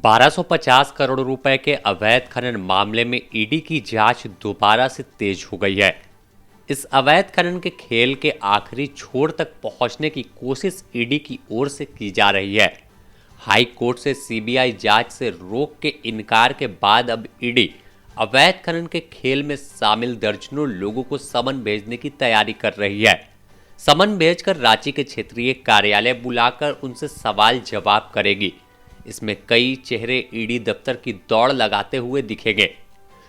1250 करोड़ रुपए के अवैध खनन मामले में ईडी की जांच दोबारा से तेज हो गई है। इस अवैध खनन के खेल के आखिरी छोर तक पहुंचने की कोशिश ईडी की ओर से की जा रही है। हाई कोर्ट से सीबीआई जांच से रोक के इनकार के बाद अब ईडी अवैध खनन के खेल में शामिल दर्जनों लोगों को समन भेजने की तैयारी कर रही है। समन भेजकर रांची के क्षेत्रीय कार्यालय बुलाकर उनसे सवाल जवाब करेगी। इसमें कई चेहरे ईडी दफ्तर की दौड़ लगाते हुए दिखेंगे।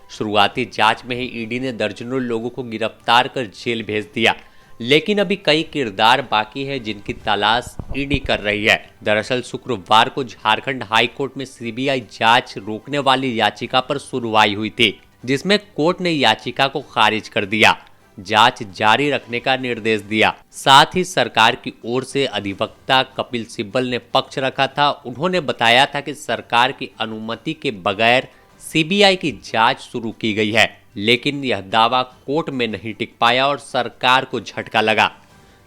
शुरुआती जांच में ही ईडी ने दर्जनों लोगों को गिरफ्तार कर जेल भेज दिया, लेकिन अभी कई किरदार बाकी है जिनकी तलाश ईडी कर रही है। दरअसल शुक्रवार को झारखंड हाई कोर्ट में सीबीआई जांच रोकने वाली याचिका पर सुनवाई हुई थी, जिसमें कोर्ट ने याचिका को खारिज कर दिया, जांच जारी रखने का निर्देश दिया। साथ ही सरकार की ओर से अधिवक्ता कपिल सिब्बल ने पक्ष रखा था। उन्होंने बताया था कि सरकार की अनुमति के बगैर सीबीआई की जांच शुरू की गई है, लेकिन यह दावा कोर्ट में नहीं टिक पाया और सरकार को झटका लगा।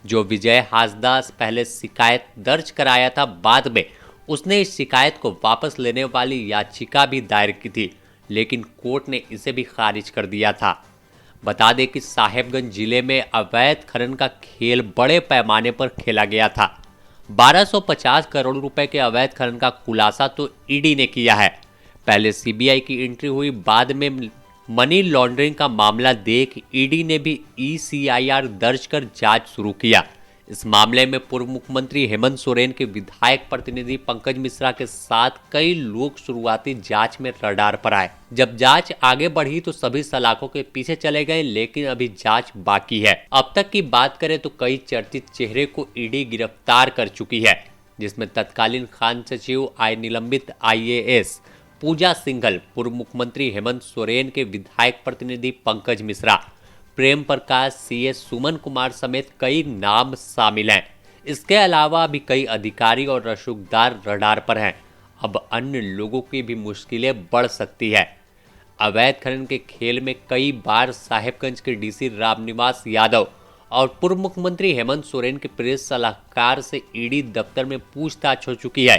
जो विजय हांसदा पहले शिकायत दर्ज कराया था, बाद में उसने इस शिकायत को वापस लेने वाली याचिका भी दायर की थी, लेकिन कोर्ट ने इसे भी खारिज कर दिया था। बता दें कि साहेबगंज जिले में अवैध खनन का खेल बड़े पैमाने पर खेला गया था। 1250 करोड़ रुपए के अवैध खनन का खुलासा तो ईडी ने किया है। पहले सीबीआई की एंट्री हुई, बाद में मनी लॉन्ड्रिंग का मामला देख ईडी ने भी ईसीआईआर दर्ज कर जांच शुरू किया। इस मामले में पूर्व मुख्यमंत्री हेमंत सोरेन के विधायक प्रतिनिधि पंकज मिश्रा के साथ कई लोग शुरुआती जांच में रडार पर आए। जब जांच आगे बढ़ी तो सभी सलाखों के पीछे चले गए, लेकिन अभी जांच बाकी है। अब तक की बात करें तो कई चर्चित चेहरे को ईडी गिरफ्तार कर चुकी है, जिसमें तत्कालीन खान सचिव निलंबित आईएएस पूजा सिंघल, पूर्व मुख्यमंत्री हेमंत सोरेन के विधायक प्रतिनिधि पंकज मिश्रा, प्रेम प्रकाश, सीएस सुमन कुमार समेत कई नाम शामिल हैं। इसके अलावा भी कई अधिकारी और रसूखदार रडार पर हैं। अब अन्य लोगों की भी मुश्किलें बढ़ सकती है। अवैध खनन के खेल में कई बार साहेबगंज के डीसी रामनिवास यादव और पूर्व मुख्यमंत्री हेमंत सोरेन के प्रेस सलाहकार से ईडी दफ्तर में पूछताछ हो चुकी है।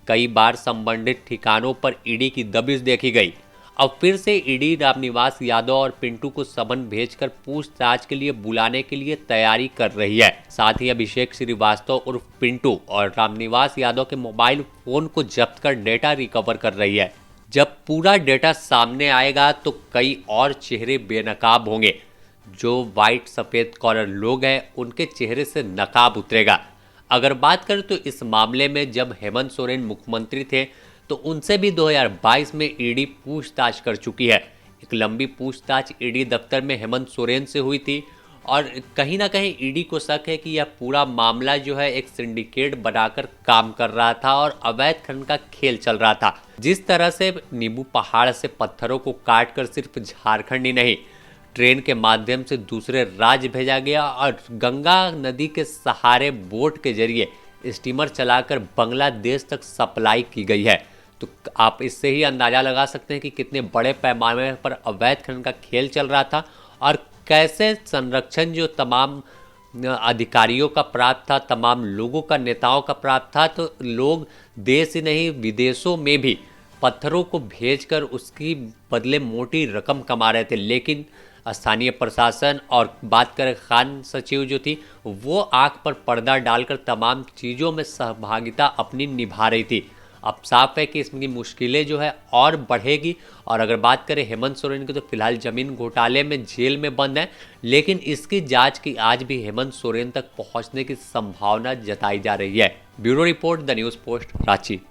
कई बार संबंधित ठिकानों पर ईडी की दबिश देखी गई। अब फिर से ईडी रामनिवास यादव और पिंटू को समन भेजकर पूछताछ के लिए बुलाने के लिए तैयारी कर रही है। साथ ही अभिषेक श्रीवास्तव उर्फ पिंटू और रामनिवास यादव के मोबाइल फोन को जब्त कर डेटा रिकवर कर रही है। जब पूरा डेटा सामने आएगा तो कई और चेहरे बेनकाब होंगे। जो व्हाइट सफेद कॉलर लोग हैं, उनके चेहरे से नकाब उतरेगा। अगर बात करें तो इस मामले में जब हेमंत सोरेन मुख्यमंत्री थे तो उनसे भी 2022 में ईडी पूछताछ कर चुकी है। एक लंबी पूछताछ ईडी दफ्तर में हेमंत सोरेन से हुई थी और कहीं ना कहीं ईडी को शक है कि यह पूरा मामला जो है एक सिंडिकेट बनाकर काम कर रहा था और अवैध खनन का खेल चल रहा था। जिस तरह से नींबू पहाड़ से पत्थरों को काटकर सिर्फ झारखंड ही नहीं, ट्रेन के माध्यम से दूसरे राज्य भेजा गया और गंगा नदी के सहारे बोट के जरिए स्टीमर चलाकर बांग्लादेश तक सप्लाई की गई है। तो आप इससे ही अंदाजा लगा सकते हैं कि कितने बड़े पैमाने पर अवैध खनन का खेल चल रहा था और कैसे संरक्षण जो तमाम अधिकारियों का प्राप्त था, तमाम लोगों का, नेताओं का प्राप्त था। तो लोग देश ही नहीं विदेशों में भी पत्थरों को भेजकर उसकी बदले मोटी रकम कमा रहे थे, लेकिन स्थानीय प्रशासन और बात करें खान सचिव जो थी, वो आंख पर पर्दा डालकर तमाम चीज़ों में सहभागिता अपनी निभा रही थी। अब साफ है कि इसकी मुश्किलें जो है और बढ़ेगी। और अगर बात करें हेमंत सोरेन की, तो फिलहाल जमीन घोटाले में जेल में बंद है, लेकिन इसकी जांच की आज भी हेमंत सोरेन तक पहुंचने की संभावना जताई जा रही है। Bureau report, the news post, Ranchi.